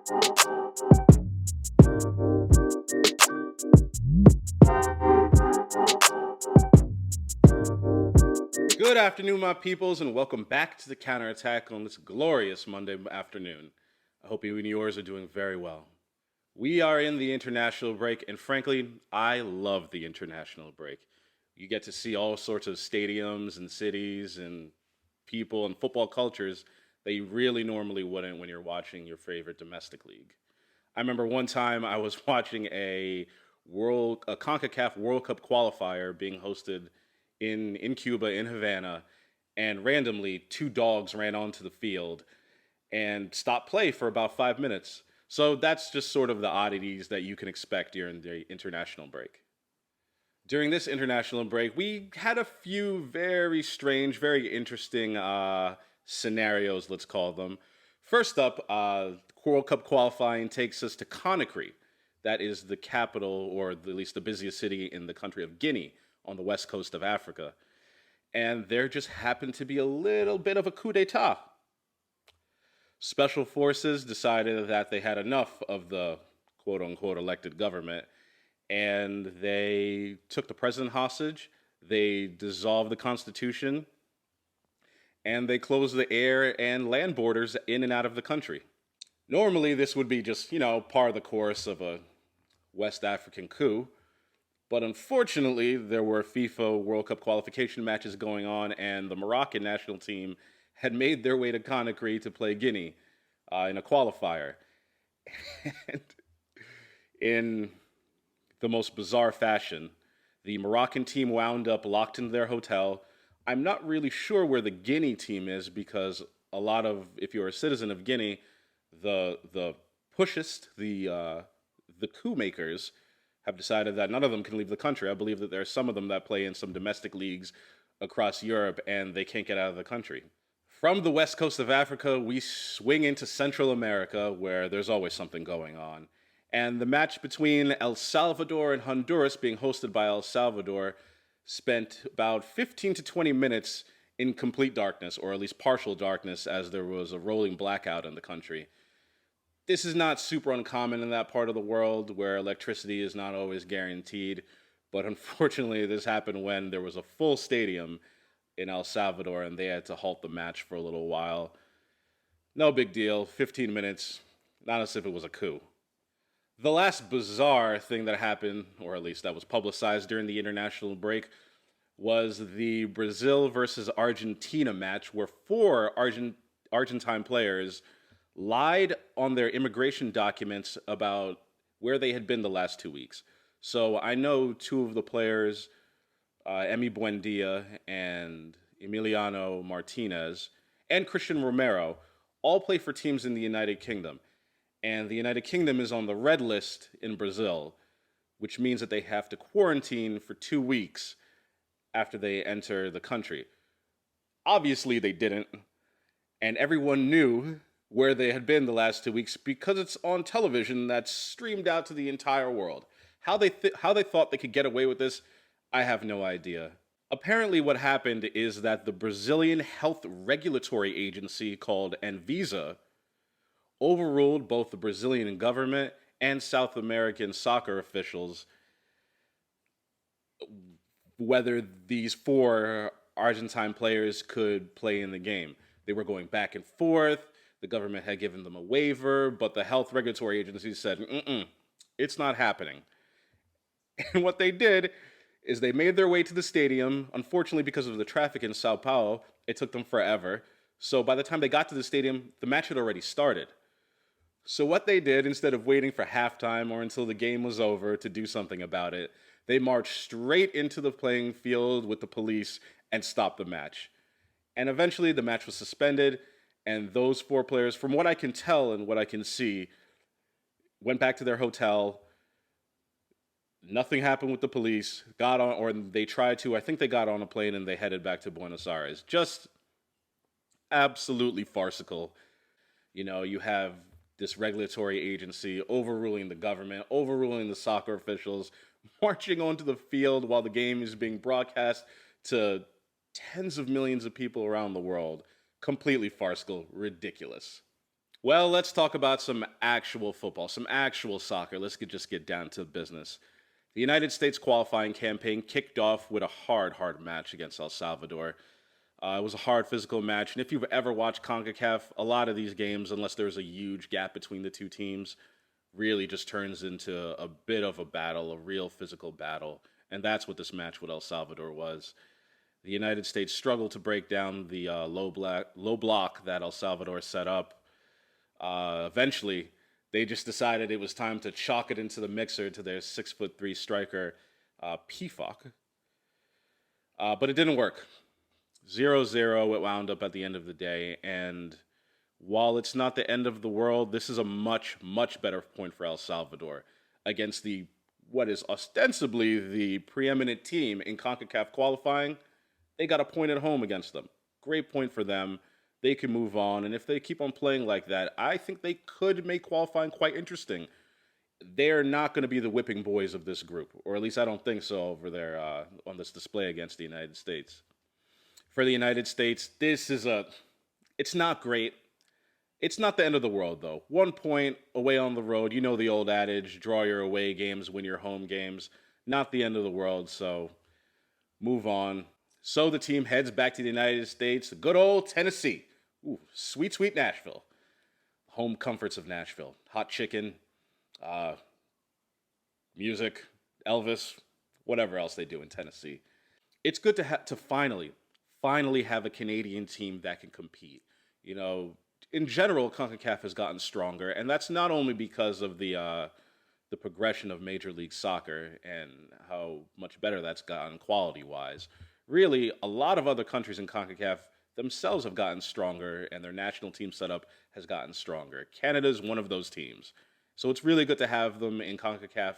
Good afternoon, my peoples, and welcome back to the counterattack on this glorious Monday afternoon. I hope you and yours are doing very well. We are in the international break, and frankly, I love the international break. You get to see all sorts of stadiums and cities and people and football cultures that you really normally wouldn't when you're watching your favorite domestic league. I remember one time I was watching a Concacaf World Cup qualifier being hosted in Cuba in Havana, and randomly two dogs ran onto the field and stopped play for about 5 minutes. So that's just sort of the oddities that you can expect during the international break. During this international break, we had a few very strange, very interesting scenarios, let's call them. First up, World Cup qualifying takes us to Conakry. That is the capital, or at least the busiest city in the country of Guinea on the west coast of Africa. And there just happened to be a little bit of a coup d'etat. Special forces decided that they had enough of the quote unquote elected government, and they took the president hostage, they dissolved the constitution, and they closed the air and land borders in and out of the country. Normally, this would be just, par of the course of a West African coup, but unfortunately, there were FIFA World Cup qualification matches going on, and the Moroccan national team had made their way to Conakry to play Guinea in a qualifier. And in the most bizarre fashion, the Moroccan team wound up locked into their hotel. I'm not really sure where the Guinea team is because if you're a citizen of Guinea, the pushist, the coup makers, have decided that none of them can leave the country. I believe that there are some of them that play in some domestic leagues across Europe and they can't get out of the country. From the west coast of Africa, we swing into Central America where there's always something going on. And the match between El Salvador and Honduras, being hosted by El Salvador, spent about 15 to 20 minutes in complete darkness, or at least partial darkness, as there was a rolling blackout in the country. This is not super uncommon in that part of the world where electricity is not always guaranteed, but unfortunately, this happened when there was a full stadium in El Salvador and they had to halt the match for a little while. No big deal, 15 minutes, not as if it was a coup. The last bizarre thing that happened, or at least that was publicized during the international break, was the Brazil versus Argentina match where four Argentine players lied on their immigration documents about where they had been the last 2 weeks. So I know two of the players, Emi Buendia and Emiliano Martinez, and Christian Romero, all play for teams in the United Kingdom. And the United Kingdom is on the red list in Brazil, which means that they have to quarantine for 2 weeks after they enter the country. Obviously, they didn't. And everyone knew where they had been the last 2 weeks because it's on television that's streamed out to the entire world. How they thought they could get away with this, I have no idea. Apparently what happened is that the Brazilian health regulatory agency called Anvisa overruled both the Brazilian government and South American soccer officials whether these four Argentine players could play in the game. They were going back and forth. The government had given them a waiver, but the health regulatory agency said, it's not happening. And what they did is they made their way to the stadium. Unfortunately, because of the traffic in Sao Paulo, it took them forever. So by the time they got to the stadium, the match had already started. So what they did, instead of waiting for halftime or until the game was over to do something about it, they marched straight into the playing field with the police and stopped the match. And eventually the match was suspended, and those four players, from what I can tell and what I can see, went back to their hotel. Nothing happened with the police. Got on, or they tried to. I think they got on a plane and they headed back to Buenos Aires. Just absolutely farcical. You have this regulatory agency overruling the government, overruling the soccer officials, marching onto the field while the game is being broadcast to tens of millions of people around the world. Completely farcical, ridiculous. Well, let's talk about some actual football, some actual soccer. Just get down to business. The United States qualifying campaign kicked off with a hard match against El Salvador. It was a hard physical match, and if you've ever watched Concacaf, a lot of these games, unless there's a huge gap between the two teams, really just turns into a bit of a battle, a real physical battle, and that's what this match with El Salvador was. The United States struggled to break down the low block that El Salvador set up. Eventually, they just decided it was time to chalk it into the mixer to their 6'3" striker, PFOC. But it didn't work. 0-0 it wound up at the end of the day, and while it's not the end of the world, this is a much better point for El Salvador against the what is ostensibly the preeminent team in CONCACAF qualifying. They got a point at home against them. Great point for them. They can move on, and if they keep on playing like that, I think they could make qualifying quite interesting. They're not going to be the whipping boys of this group, or at least I don't think so over there on this display against the United States. For the United States, it's not great. It's not the end of the world, though. 1 point away on the road. You know the old adage, draw your away games, win your home games. Not the end of the world, so move on. So the team heads back to the United States, the good old Tennessee. Ooh, sweet Nashville. Home comforts of Nashville. Hot chicken, music, Elvis, whatever else they do in Tennessee. It's good to finally have a Canadian team that can compete. You know, in general, CONCACAF has gotten stronger, and that's not only because of the progression of Major League Soccer and how much better that's gotten quality-wise. Really, a lot of other countries in CONCACAF themselves have gotten stronger, and their national team setup has gotten stronger. Canada's one of those teams. So it's really good to have them in CONCACAF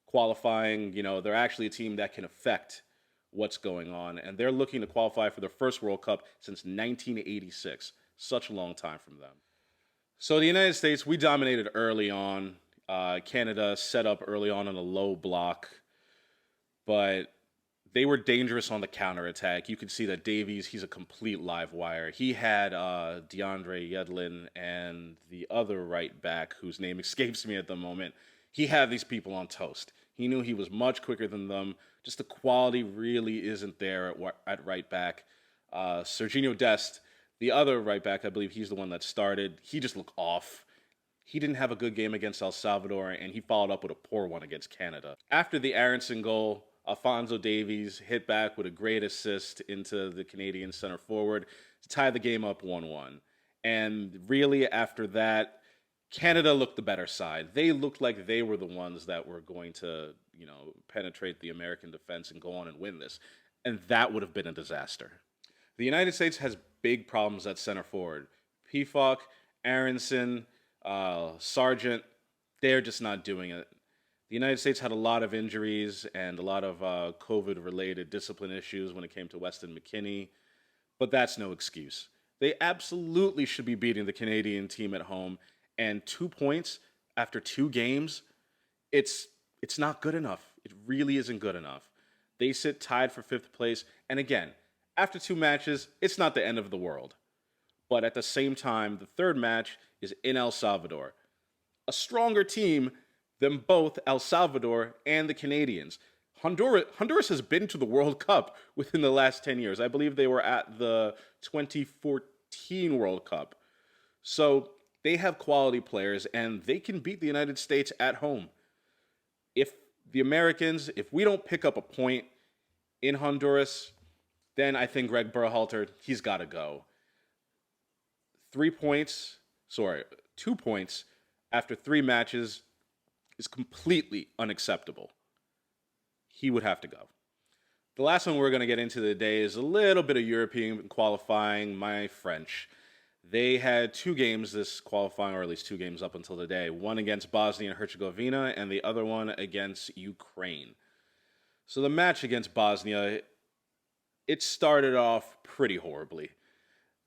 qualifying. You know, they're actually a team that can affect what's going on, and they're looking to qualify for their first World Cup since 1986. Such a long time from them. So the United States, we dominated early on. Canada set up early on in a low block, but they were dangerous on the counterattack. You could see that Davies, he's a complete live wire. He had DeAndre Yedlin and the other right back, whose name escapes me at the moment. He had these people on toast. He knew he was much quicker than them. Just the quality really isn't there at right back. Serginho Dest, the other right back, I believe he's the one that started. He just looked off. He didn't have a good game against El Salvador, and he followed up with a poor one against Canada. After the Aronson goal, Alphonso Davies hit back with a great assist into the Canadian center forward to tie the game up 1-1. And really, after that, Canada looked the better side. They looked like they were the ones that were going to, penetrate the American defense and go on and win this. And that would have been a disaster. The United States has big problems at center forward. Pefok, Aronson, Sargent, they're just not doing it. The United States had a lot of injuries and a lot of COVID-related discipline issues when it came to Weston McKennie, but that's no excuse. They absolutely should be beating the Canadian team at home, and 2 points after 2 games, it's not good enough. It really isn't good enough. They sit tied for 5th place, and again, after 2 matches, it's not the end of the world. But at the same time, the 3rd match is in El Salvador. A stronger team than both El Salvador and the Canadians. Honduras has been to the World Cup within the last 10 years. I believe they were at the 2014 World Cup. So they have quality players, and they can beat the United States at home. If we don't pick up a point in Honduras, then I think Greg Berhalter, he's got to go. 2 points after 3 matches is completely unacceptable. He would have to go. The last one we're going to get into today is a little bit of European qualifying. My French. They had 2 games this qualifying, or at least 2 games up until today. One against Bosnia and Herzegovina, and the other one against Ukraine. So the match against Bosnia, it started off pretty horribly.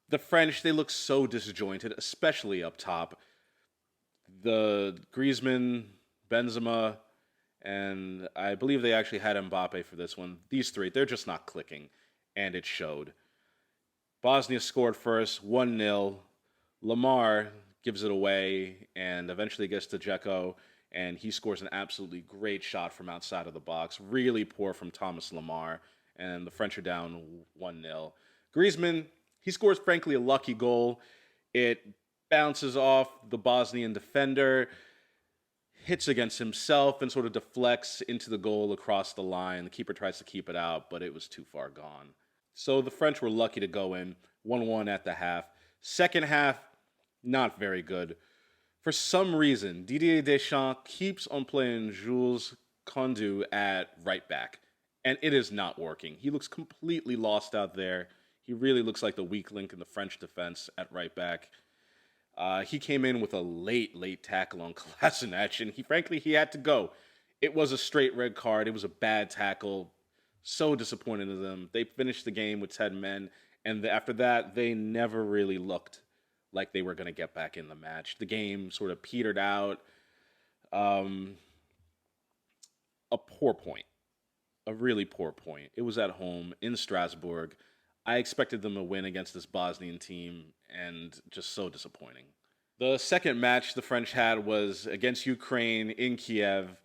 The French, they look so disjointed, especially up top. The Griezmann, Benzema, and I believe they actually had Mbappe for this one. These 3, they're just not clicking, and it showed. Bosnia scored first, 1-0. Lamar gives it away, and eventually gets to Dzeko, and he scores an absolutely great shot from outside of the box. Really poor from Thomas Lemar, and the French are down 1-0. Griezmann, he scores, frankly, a lucky goal. It bounces off the Bosnian defender, hits against himself, and sort of deflects into the goal across the line. The keeper tries to keep it out, but it was too far gone. So the French were lucky to go in 1-1 at the half. Second half, not very good. For some reason, Didier Deschamps keeps on playing Jules Koundé at right back, and it is not working. He looks completely lost out there. He really looks like the weak link in the French defense at right back. He came in with a late tackle on Kolasinac, and he had to go. It was a straight red card. It was a bad tackle. So disappointed in them. They finished the game with 10 men, and after that, they never really looked like they were going to get back in the match. The game sort of petered out. A poor point. A really poor point. It was at home in Strasbourg. I expected them to win against this Bosnian team, and just so disappointing. The second match the French had was against Ukraine in Kiev,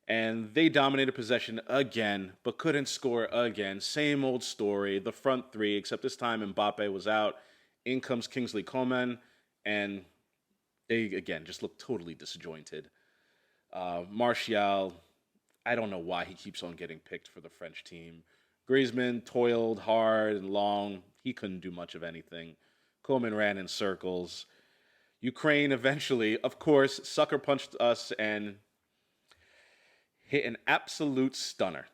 and they dominated possession again, but couldn't score again. Same old story, the front three, except this time Mbappe was out. In comes Kingsley Coman, and they, again, just look totally disjointed. Martial, I don't know why he keeps on getting picked for the French team. Griezmann toiled hard and long. He couldn't do much of anything. Coman ran in circles. Ukraine eventually, of course, sucker punched us and hit an absolute stunner.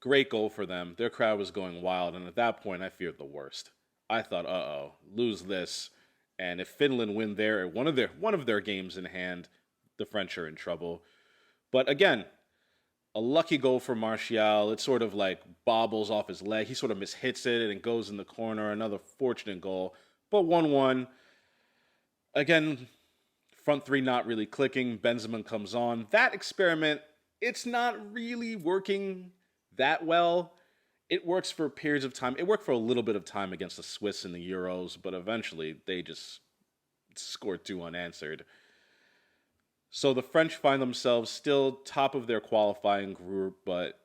Great goal for them. Their crowd was going wild, and at that point, I feared the worst. I thought, lose this, and if Finland win one of their games in hand, the French are in trouble. But again, a lucky goal for Martial. It sort of like bobbles off his leg. He sort of mishits it and goes in the corner. Another fortunate goal. But 1-1. Again, front three not really clicking. Benzema comes on. That experiment, it's not really working that well. It works for periods of time. It worked for a little bit of time against the Swiss in the Euros, but eventually they just scored 2 unanswered. So the French find themselves still top of their qualifying group, but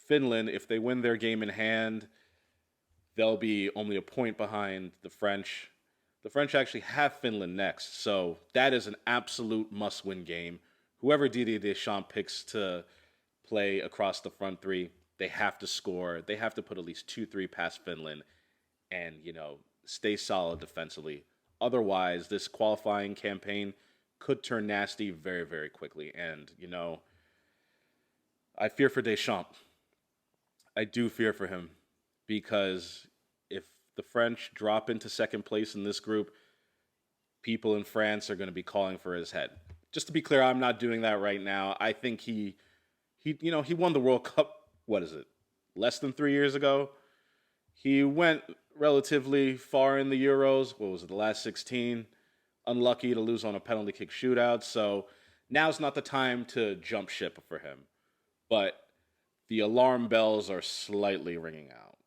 Finland, if they win their game in hand, they'll be only a point behind the French. The French actually have Finland next, so that is an absolute must-win game. Whoever Didier Deschamps picks to play across the front three, they have to score. They have to put at least 2-3 past Finland and, stay solid defensively. Otherwise, this qualifying campaign could turn nasty very, very quickly. And, I fear for Deschamps. I do fear for him because if the French drop into second place in this group, people in France are going to be calling for his head. Just to be clear, I'm not doing that right now. I think he won the World Cup, less than 3 years ago. He went relatively far in the Euros. The last 16? Unlucky to lose on a penalty kick shootout. So now's not the time to jump ship for him. But the alarm bells are slightly ringing out.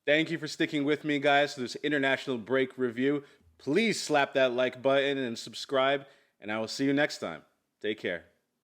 Thank you for sticking with me, guys, to this international break review. Please slap that like button and subscribe, and I will see you next time. Take care.